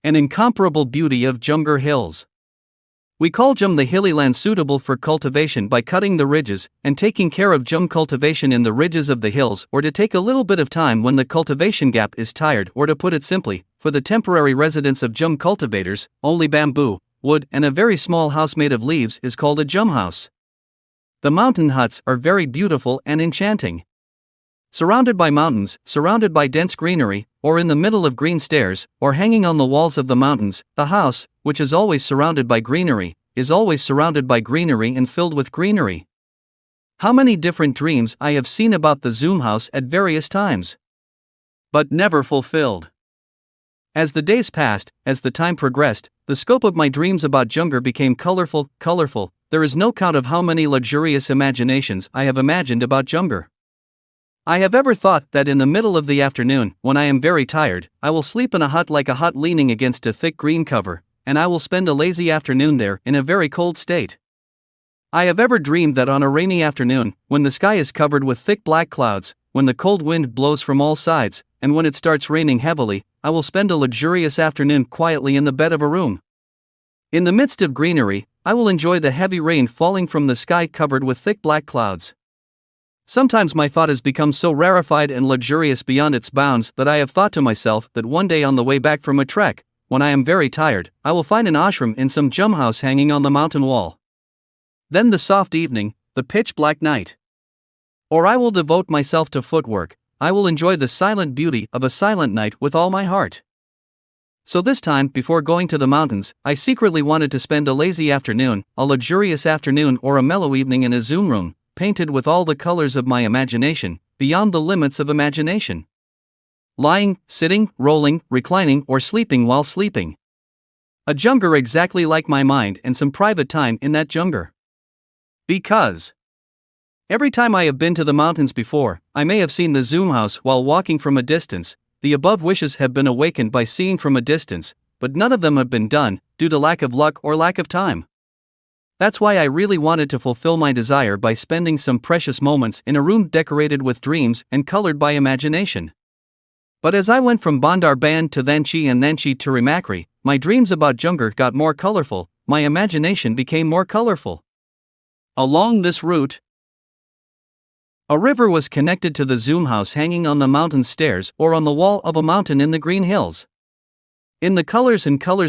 An incomparable beauty of Jumghar Hills. We call Jhum the hilly land suitable for cultivation by cutting the ridges and taking care of Jhum cultivation in the ridges of the hills, or to take a little bit of time when the cultivation gap is tired, or to put it simply, for the temporary residence of Jhum cultivators, only bamboo, wood and a very small house made of leaves is called a Jhum house. The mountain huts are very beautiful and enchanting. Surrounded by mountains, surrounded by dense greenery, or in the middle of green stairs, or hanging on the walls of the mountains, the house, which is always surrounded by greenery, is always surrounded by greenery and filled with greenery. How many different dreams I have seen about the Jhum house at various times, but never fulfilled. As the days passed, as the time progressed, the scope of my dreams about Jumghar became colorful. There is no count of how many luxurious imaginations I have imagined about Jumghar. I have ever thought that in the middle of the afternoon, when I am very tired, I will sleep in a hut like a hut leaning against a thick green cover, and I will spend a lazy afternoon there in a very cold state. I have ever dreamed that on a rainy afternoon, when the sky is covered with thick black clouds, when the cold wind blows from all sides, and when it starts raining heavily, I will spend a luxurious afternoon quietly in the bed of a room. In the midst of greenery, I will enjoy the heavy rain falling from the sky covered with thick black clouds. Sometimes my thought has become so rarefied and luxurious beyond its bounds that I have thought to myself that one day on the way back from a trek, when I am very tired, I will find an ashram in some Jhum house hanging on the mountain wall. Then the soft evening, the pitch black night. Or I will devote myself to footwork. I will enjoy the silent beauty of a silent night with all my heart. So this time, before going to the mountains, I secretly wanted to spend a lazy afternoon, a luxurious afternoon or a mellow evening in a Jhum room, painted with all the colors of my imagination, beyond the limits of imagination. Lying, sitting, rolling, reclining or sleeping while sleeping. A Jumghar exactly like my mind and some private time in that Jumghar. Because every time I have been to the mountains before, I may have seen the Jhum house while walking from a distance. The above wishes have been awakened by seeing from a distance, but none of them have been done, due to lack of luck or lack of time. That's why I really wanted to fulfill my desire by spending some precious moments in a room decorated with dreams and colored by imagination. But as I went from Bandar-Ban to Thanchi and Thanchi to Ramakri, my dreams about Jumghar got more colorful, my imagination became more colorful. Along this route, a river was connected to the Jhum house hanging on the mountain stairs or on the wall of a mountain in the green hills. In the colors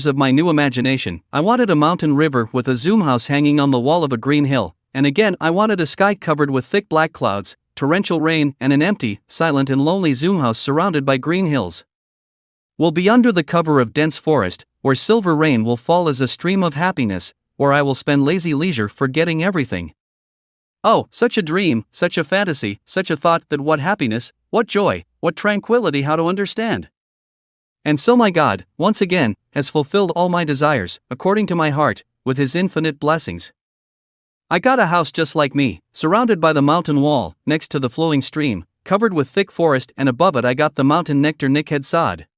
of my new imagination, I wanted a mountain river with a Jhum house hanging on the wall of a green hill, and again I wanted a sky covered with thick black clouds, torrential rain and an empty, silent and lonely Jhum house surrounded by green hills. Will be under the cover of dense forest, where silver rain will fall as a stream of happiness, where I will spend lazy leisure forgetting everything. Oh, such a dream, such a fantasy, such a thought, that what happiness, what joy, what tranquility, how to understand. And so my God, once again, has fulfilled all my desires, according to my heart, with His infinite blessings. I got a house just like me, surrounded by the mountain wall, next to the flowing stream, covered with thick forest, and above it I got the mountain nectar Nikhed Sod.